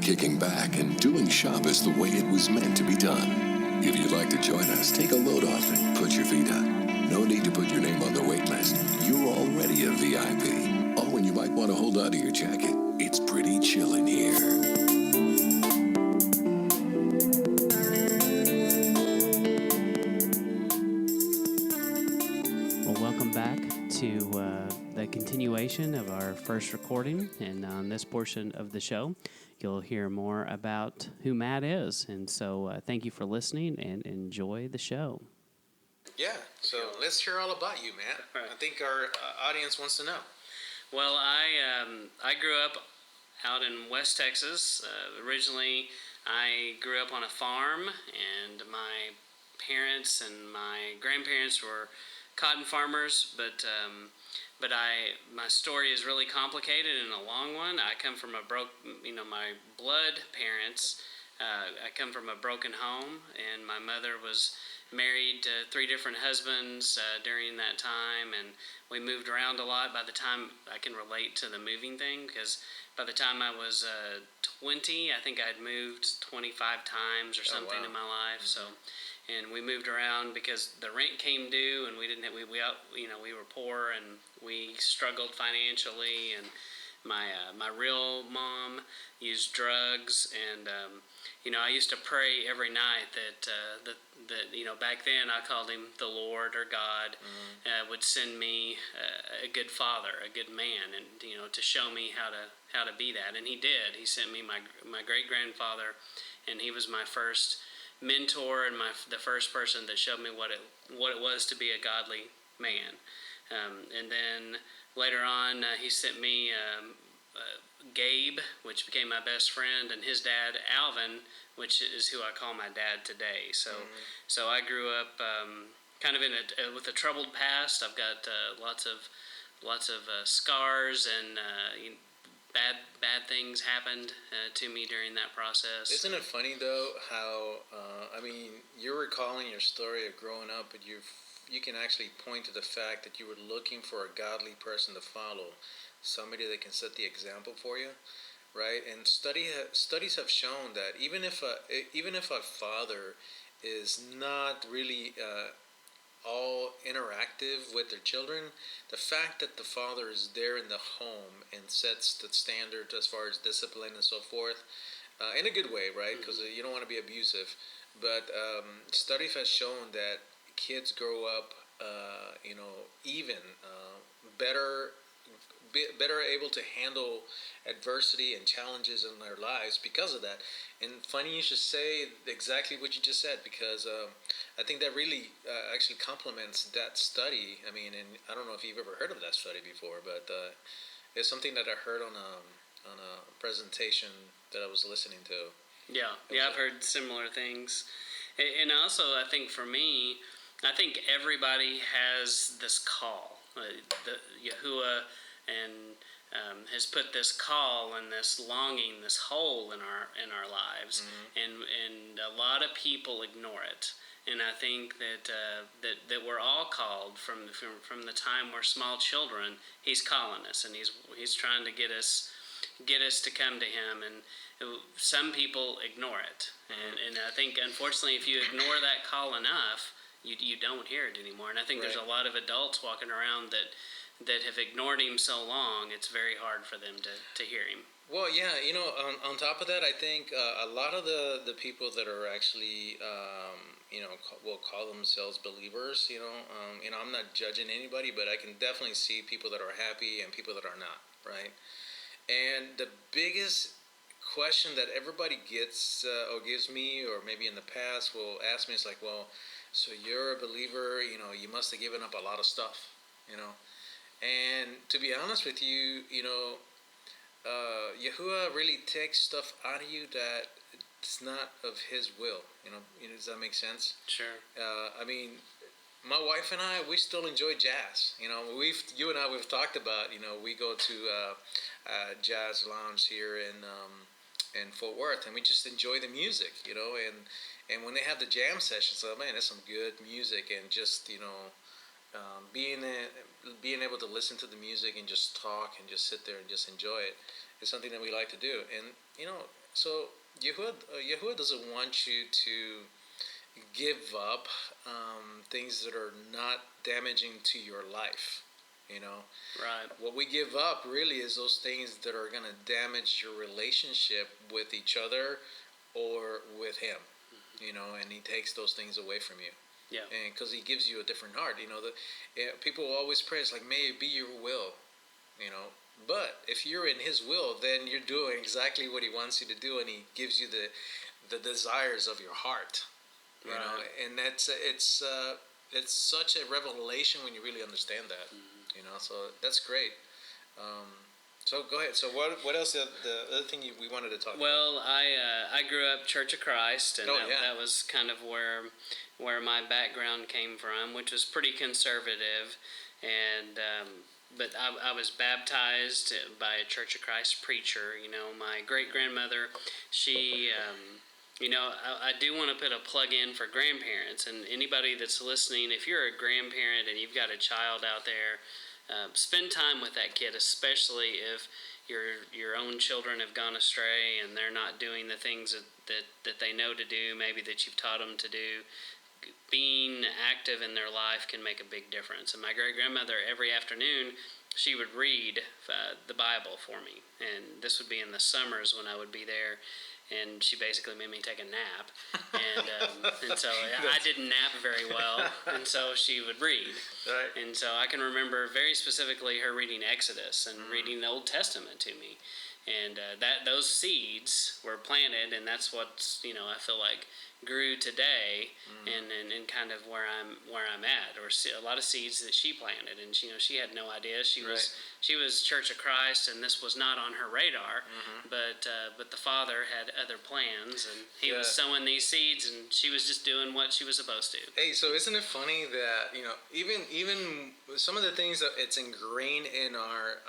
kicking back and doing Shabbos the way it was meant to be done. If you'd like to join us, take a load off and put your feet up. No need to put your name on the wait list. You're already a VIP. Oh, and you might want to hold on to your jacket. It's pretty chill in here. Well, welcome back to the continuation of our first recording. And on this portion of the show, you'll hear more about who Matt is. And so thank you for listening and enjoy the show. Yeah, so let's hear all about you, Matt. Right. I think our audience wants to know. Well, I grew up out in West Texas. Originally, I grew up on a farm, and my parents and my grandparents were cotton farmers, but my story is really complicated and a long one. I come from my blood parents. I come from a broken home, and my mother was married to 3 different husbands during that time, and we moved around a lot. By the time I can relate to the moving thing, because by the time I was 20, I think I'd moved 25 times or something in my life. So, and we moved around because the rent came due, and we were poor, and we struggled financially, and my real mom used drugs, and I used to pray every night that back then I called him the Lord or God, would send me a good father, a good man, and to show me how to be that, and he did. He sent me my great grandfather, and he was my first mentor and the first person that showed me what it was to be a godly man. And then later on, he sent me Gabe, which became my best friend, and his dad, Alvin, which is who I call my dad today. So I grew up kind of with a troubled past. I've got lots of scars, and bad things happened to me during that process. Isn't it funny though how you're recalling your story of growing up, but you can actually point to the fact that you were looking for a godly person to follow, somebody that can set the example for you, right? And studies have shown that even if a father is not really all interactive with their children, the fact that the father is there in the home and sets the standard as far as discipline and so forth, in a good way, right? Because you don't want to be abusive, but studies have shown that kids grow up, better able to handle adversity and challenges in their lives because of that. And funny you should say exactly what you just said, because I think that really actually complements that study. I mean, and I don't know if you've ever heard of that study before, but it's something that I heard on a presentation that I was listening to. Yeah, I've heard similar things. And also, I think for me, I think everybody has this call. Yahuwah has put this call and this longing, this hole in our lives, and a lot of people ignore it. And I think that we're all called from the time we're small children. He's calling us, and he's trying to get us to come to him. And some people ignore it, and I think unfortunately, if you ignore that call enough, you don't hear it anymore. And I think there's a lot of adults walking around that have ignored him so long, it's very hard for them to hear him. Well, yeah, on top of that, I think a lot of the people that are actually, will call themselves believers, I'm not judging anybody, but I can definitely see people that are happy and people that are not, right? And the biggest question that everybody gets or gives me, or maybe in the past will ask me, is like, well, so you're a believer, you must have given up a lot of stuff, And to be honest with you, Yahuwah really takes stuff out of you that it's not of His will. Does that make sense? Sure. My wife and I, we still enjoy jazz. You and I, we've talked about. We go to jazz lounge here in Fort Worth, and we just enjoy the music. And when they have the jam sessions, oh man, it's some good music, and just being able to listen to the music and just talk and just sit there and just enjoy it is something that we like to do. And So Yahuwah doesn't want you to give up things that are not damaging to your life. You know, Right. what we give up really is those things that are going to damage your relationship with each other or with Him. You know, and He takes those things away from you. Yeah. And because He gives you a different heart. You know, people always pray, it's like, may it be your will. You know, but if you're in His will, then you're doing exactly what He wants you to do, and He gives you the desires of your heart. You Right. know, and it's such a revelation when you really understand that. You know, so that's great. Um, so go ahead. So what else? The other thing we wanted to talk about. Well, I grew up Church of Christ, and Oh, yeah. that was kind of where my background came from, which was pretty conservative, and but I was baptized by a Church of Christ preacher. You know, my great grandmother, she. You know, I do want to put a plug in for grandparents, and anybody that's listening, if you're a grandparent and you've got a child out there, spend time with that kid, especially if your own children have gone astray and they're not doing the things that they know to do, maybe that you've taught them to do. Being active in their life can make a big difference. And my great grandmother, every afternoon, she would read the Bible for me, and this would be in the summers when I would be there. And she basically made me take a nap, and so I didn't nap very well, and so she would read, Right. and so I can remember very specifically her reading Exodus and reading the Old Testament to me, and that those seeds were planted, and that's what I feel like grew today, and kind of where I'm at, or a lot of seeds that she planted, and she had no idea she was Church of Christ, and this was not on her radar, but the Father had other plans, and He was sowing these seeds, and she was just doing what she was supposed to. Hey, so isn't it funny that even some of the things that it's ingrained in our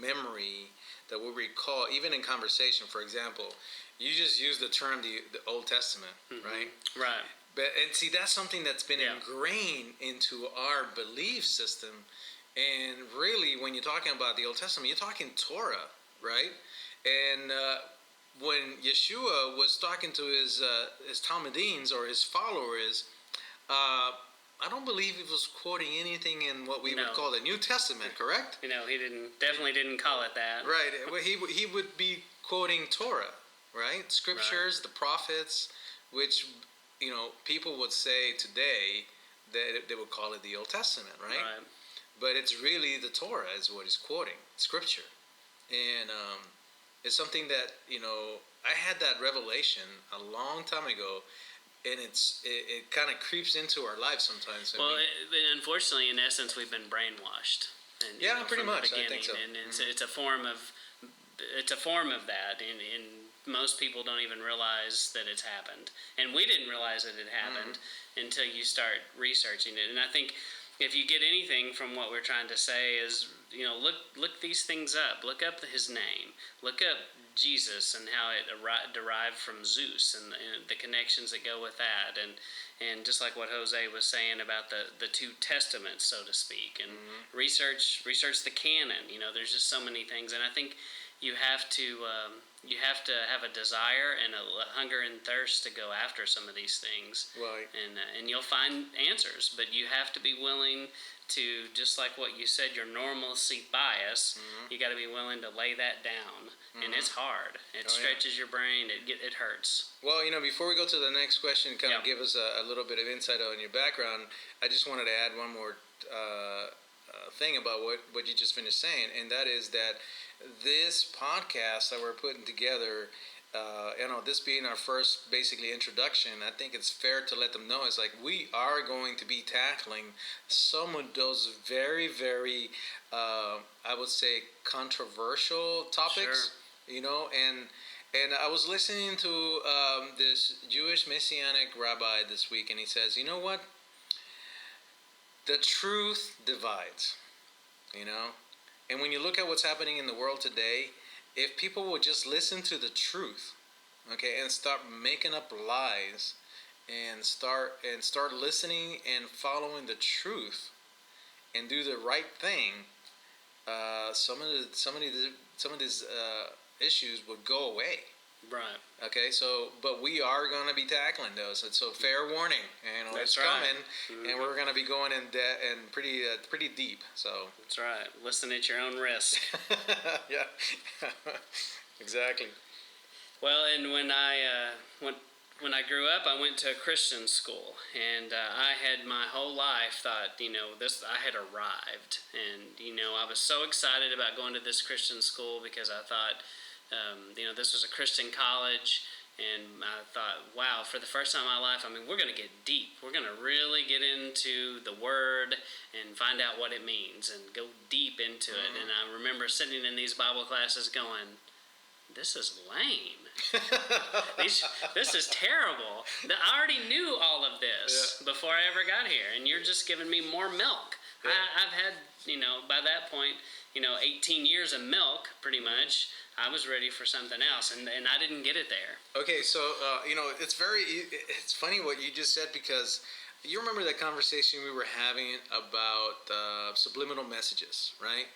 memory that we recall, even in conversation. For example, you just use the term the Old Testament, right? Right. And see, that's something that's been ingrained into our belief system. And really, when you're talking about the Old Testament, you're talking Torah, right? And when Yeshua was talking to his Talmudims or his followers, I don't believe he was quoting anything in what we would call the New Testament, correct? He definitely didn't call it that. Right. Well, he would be quoting Torah, right? Scriptures, the prophets, which people would say today that they would call it the Old Testament, right? But it's really the Torah is what he's quoting, Scripture, and it's something that I had that revelation a long time ago. And it kind of creeps into our lives sometimes. Well, unfortunately, in essence, we've been brainwashed. And, pretty much. I think so. And it's a form of that, and most people don't even realize that it's happened. And we didn't realize that it happened until you start researching it. And I think if you get anything from what we're trying to say is, look these things up. Look up His name. Look up Jesus and how it derived from Zeus and the connections that go with that, and just like what Jose was saying about the two testaments, so to speak, and research the canon. There's just so many things, and I think you have to have a desire and a hunger and thirst to go after some of these things, right? And you'll find answers, but you have to be willing to, just like what you said, your normalcy bias. You got to be willing to lay that down, and it's hard. It stretches your brain. It hurts. Well, before we go to the next question, kind of give us a little bit of insight on your background. I just wanted to add one more thing about what you just finished saying, and that is that this podcast that we're putting together, this being our first basically introduction, I think it's fair to let them know it's like we are going to be tackling some of those very, very, I would say, controversial topics. Sure. And I was listening to this Jewish Messianic rabbi this week, and he says, you know what? The truth divides, And when you look at what's happening in the world today, if people would just listen to the truth, okay, and start making up lies, and start listening and following the truth, and do the right thing, some of these issues would go away. Right. Okay, so but we are going to be tackling those. And so fair warning, That's it's right. coming, and we're going to be going in debt and pretty deep. So That's right. Listen at your own risk. yeah, exactly. Well, and when I grew up, I went to a Christian school, and I had my whole life thought, this I had arrived, and I was so excited about going to this Christian school because I thought, this was a Christian college, and I thought, wow, for the first time in my life, we're going to get deep. We're going to really get into the Word and find out what it means and go deep into it. And I remember sitting in these Bible classes going, this is lame. This is terrible. I already knew all of this before I ever got here, and you're just giving me more milk. Yeah. I've had, by that point, 18 years of milk, pretty much. I was ready for something else, and I didn't get it there. Okay, so, it's funny what you just said, because you remember that conversation we were having about subliminal messages, right?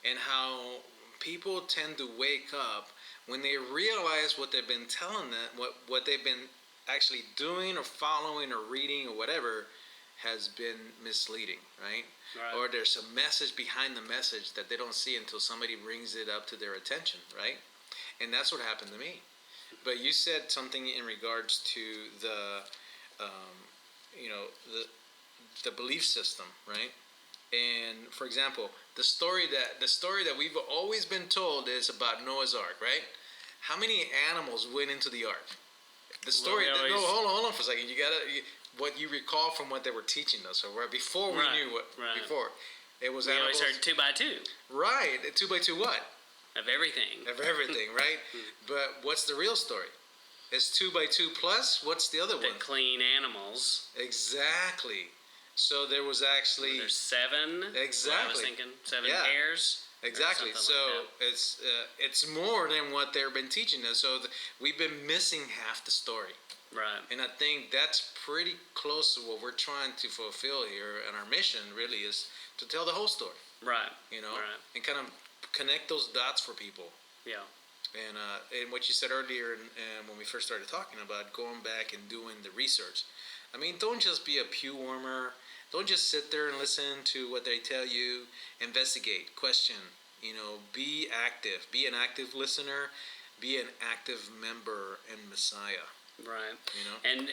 And how people tend to wake up when they realize what they've been telling them, what they've been actually doing or following or reading or whatever has been misleading, right? Or there's a message behind the message that they don't see until somebody brings it up to their attention, right? And that's what happened to me. But you said something in regards to the belief system, right? And for example, the story that we've always been told is about Noah's Ark, right? How many animals went into the ark? The story. Well, no, hold on for a second. What you recall from what they were teaching us, or before we knew what. Right. Before it was. We animals. Always heard 2 by 2. Right, 2 by 2 what? Of everything. Of everything, right? But what's the real story? It's 2 by 2 plus. What's the other one? The clean animals. Exactly. So there was actually. There's 7. Exactly. I was thinking 7 pairs. Exactly. So it's more than what they've been teaching us. So we've been missing half the story. Right. And I think that's pretty close to what we're trying to fulfill here. And our mission really is to tell the whole story. Right. Right. And kind of connect those dots for people. Yeah. And what you said earlier, and when we first started talking about going back and doing the research. Don't just be a pew warmer. Don't just sit there and listen to what they tell you. Investigate, question, be active. Be an active listener. Be an active member and Messiah. Right. And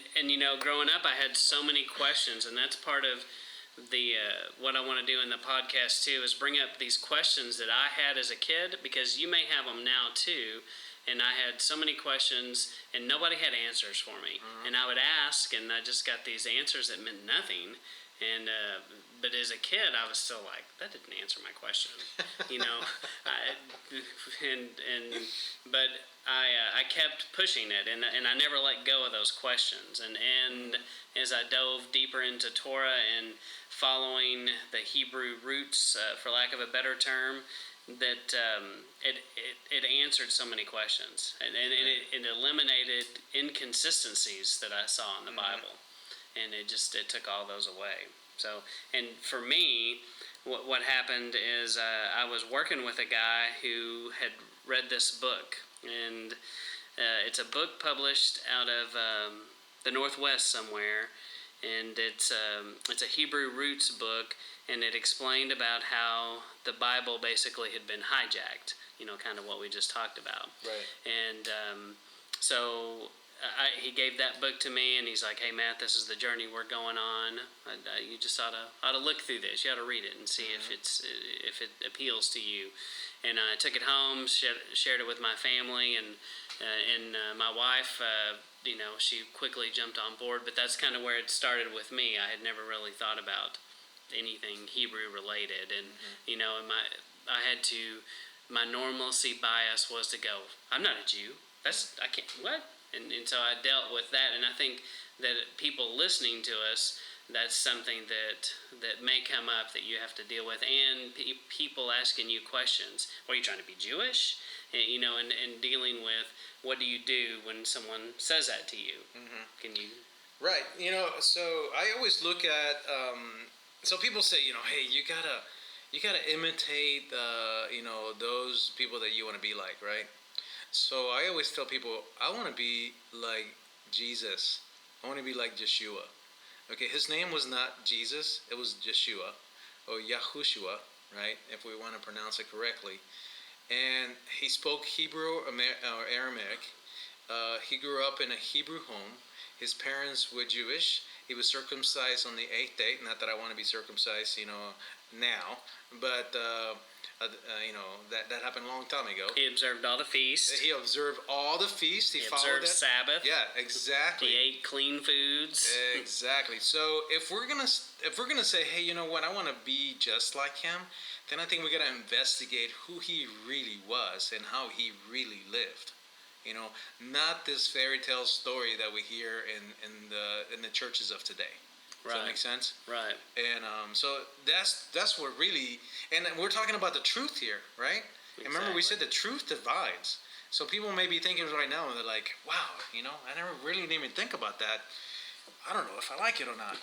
growing up, I had so many questions, and that's part of the what I want to do in the podcast too, is bring up these questions that I had as a kid, because you may have them now too. And I had so many questions, and nobody had answers for me. And I would ask, and I just got these answers that meant nothing. And but as a kid, I was still like, that didn't answer my question, But I kept pushing it, and I never let go of those questions. And as I dove deeper into Torah and following the Hebrew roots, for lack of a better term, that it answered so many questions, and it eliminated inconsistencies that I saw in the Bible. And it took all those away. So, and for me, what happened is I was working with a guy who had read this book, and it's a book published out of the Northwest somewhere, and it's a Hebrew roots book, and it explained about how the Bible basically had been hijacked, kind of what we just talked about. Right. And so he gave that book to me, and he's like, "Hey, Matt, this is the journey we're going on. You just ought to look through this. You ought to read it and see if it appeals to you." And I took it home, shared it with my family, and my wife. She quickly jumped on board. But that's kind of where it started with me. I had never really thought about anything Hebrew related, and I had to. My normalcy bias was to go, "I'm not a Jew. I can't. What?" And so I dealt with that, and I think that people listening to us, that's something that may come up that you have to deal with, and people asking you questions. Are you trying to be Jewish? And dealing with, what do you do when someone says that to you? Mm-hmm. Can you? Right. So I always look at. So people say, hey, you gotta imitate, those people that you want to be like, right? So I always tell people, I want to be like Jesus. I want to be like Yeshua. Okay, his name was not Jesus, it was Yeshua or Yahushua, right? If we want to pronounce it correctly. And he spoke Hebrew or Aramaic. He grew up in a Hebrew home. His parents were Jewish. He was circumcised on the eighth day. Not that I want to be circumcised, now, but that happened a long time ago. He observed all the feasts. He observed all the feasts. He followed observed that. Sabbath. Yeah, exactly. He ate clean foods. Exactly. So if we're gonna say, hey, you know what, I want to be just like him, then I think we gotta investigate who he really was and how he really lived. Not this fairy tale story that we hear in the churches of today. Does that make sense? Right. And so that's what really, and we're talking about the truth here, right? Exactly. And remember, we said the truth divides. So people may be thinking right now, and they're like, wow, I never really didn't even think about that. I don't know if I like it or not.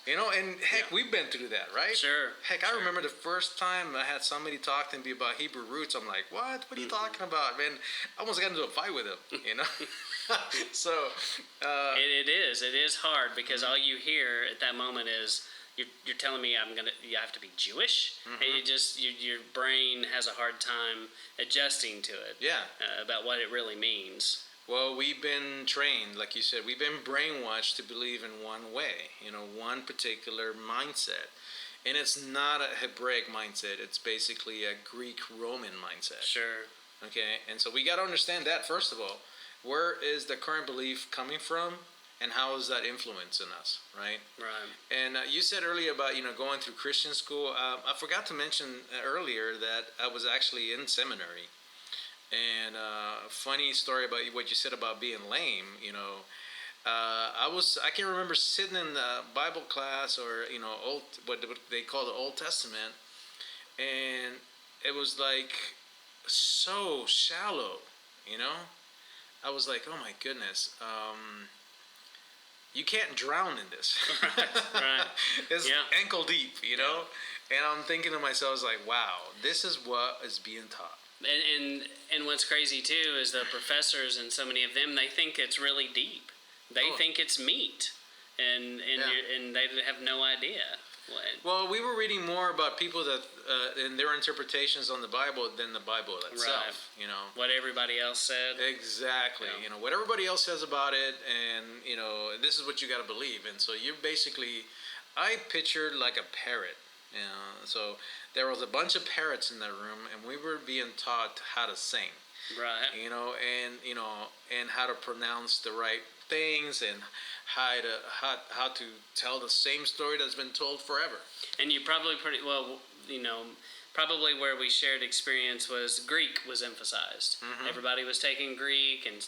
And heck, we've been through that, right? Sure. Heck, I remember the first time I had somebody talk to me about Hebrew roots. I'm like, what? What are you talking about, man? I almost got into a fight with him, So. It is hard because all you hear at that moment is, you're telling me you have to be Jewish, and your brain has a hard time adjusting to it. Yeah. About what it really means. Well, we've been trained, like you said, we've been brainwashed to believe in one way, one particular mindset. And it's not a Hebraic mindset, it's basically a Greek-Roman mindset. Sure. Okay, and so we got to understand that, first of all. Where is the current belief coming from, and how is that influencing us, right? Right. And you said earlier about, going through Christian school. I forgot to mention earlier that I was actually in seminary. And funny story about what you said about being lame. I can't remember sitting in the Bible class or what they call the Old Testament, and it was like so shallow. I was like, oh my goodness, you can't drown in this. Right. It's ankle deep, And I'm thinking to myself, I was like, wow, this is what is being taught. And what's crazy too is the professors, and so many of them, they think it's really deep. They think it's meat, and they have no idea. Well, we were reading more about people that and their interpretations on the Bible than the Bible itself. Right. What everybody else said. Exactly. Yeah. What everybody else says about it, and this is what you got to believe. And so I pictured like a parrot. So there was a bunch of parrots in that room, and we were being taught how to sing. Right. And how to pronounce the right things, and how to tell the same story that's been told forever. And you probably probably where we shared experience was Greek was emphasized. Mm-hmm. Everybody was taking Greek, and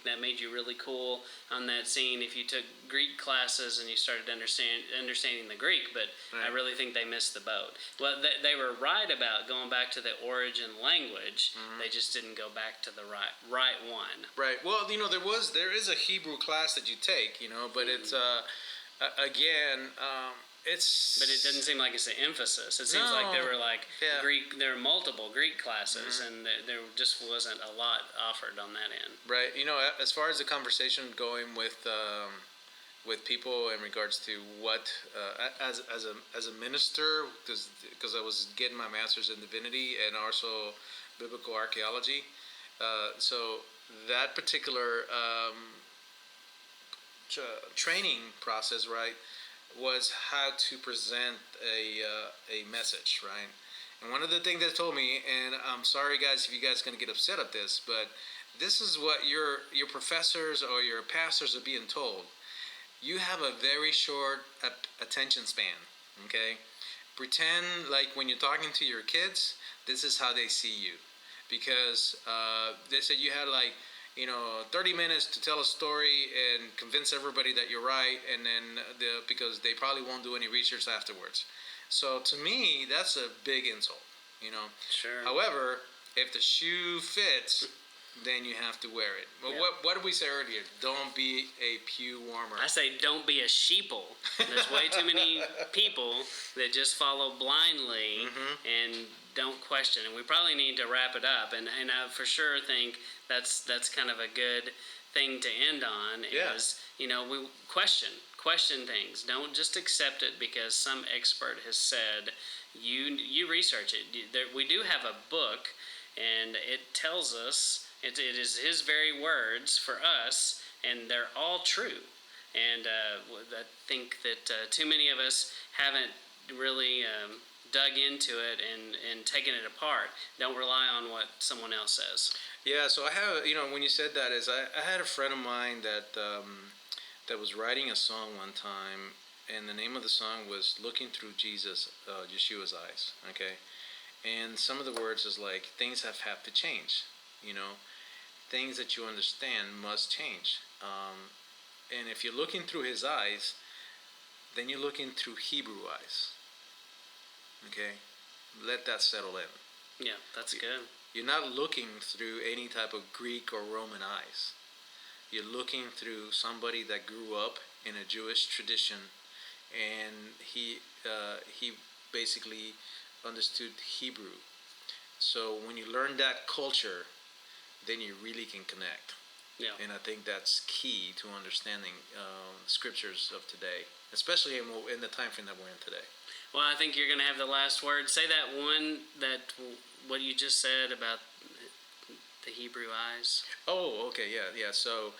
that made you really cool on that scene if you took Greek classes and you started understanding the Greek. But right. I really think they missed the boat. Well, they were right about going back to the origin language. Mm-hmm. They just didn't go back to the right one. Right. Well, there is a Hebrew class that you take, but mm-hmm. It's again. But it doesn't seem like it's an emphasis. It seems like there were Greek. There were multiple Greek classes, mm-hmm. and there just wasn't a lot offered on that end. Right. As far as the conversation going with people in regards to what as a minister, because I was getting my master's in divinity and also biblical archaeology, so that particular training process, right, was how to present a message, right? And one of the things they told me, and I'm sorry guys if you guys are going to get upset at this, but this is what your professors or your pastors are being told. You have a very short attention span, okay? Pretend like when you're talking to your kids, this is how they see you. Because they said you had 30 minutes to tell a story and convince everybody that you're right, and then because they probably won't do any research afterwards. So to me, that's a big insult, Sure. However, if the shoe fits, then you have to wear it. But what did we say earlier? Don't be a pew warmer. I say don't be a sheeple. There's way too many people that just follow blindly mm-hmm. and don't question, and we probably need to wrap it up. And I for sure think that's kind of a good thing to end on. Yeah. Is, we question things. Don't just accept it because some expert has said. You research it. We do have a book, and it tells us it is his very words for us, and they're all true. And I think that too many of us haven't really dug into it and taken it apart. Don't rely on what someone else says. Yeah, so I have, when you said that, I had a friend of mine that was writing a song one time, and the name of the song was "Looking Through Yeshua's Eyes." Okay, and some of the words is like things have to change. Things that you understand must change. And if you're looking through his eyes, then you're looking through Hebrew eyes. Okay, let that settle in. Yeah, that's good. You're not looking through any type of Greek or Roman eyes. You're looking through somebody that grew up in a Jewish tradition, and he basically understood Hebrew. So when you learn that culture, then you really can connect. Yeah. And I think that's key to understanding scriptures of today, especially in the time frame that we're in today. Well, I think you're going to have the last word. Say what you just said about the Hebrew eyes. Oh, okay, yeah. So,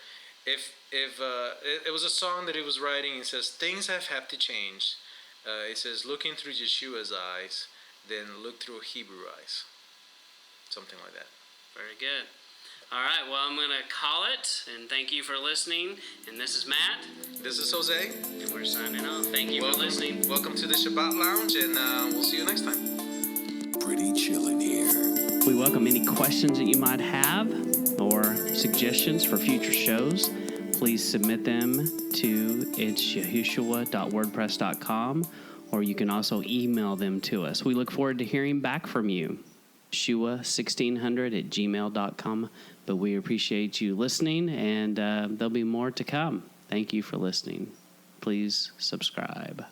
if it was a song that he was writing, it says things have to change. It says looking through Yeshua's eyes, then look through Hebrew eyes, something like that. Very good. All right, well, I'm going to call it, and thank you for listening. And this is Matt. This is Jose. And we're signing off. Thank you for listening. Welcome to the Shabbat Lounge, and we'll see you next time. Pretty chill in here. We welcome any questions that you might have or suggestions for future shows. Please submit them to itsyahushua.wordpress.com, or you can also email them to us. We look forward to hearing back from you. Shua1600@gmail.com. But we appreciate you listening, and there'll be more to come. Thank you for listening. Please subscribe.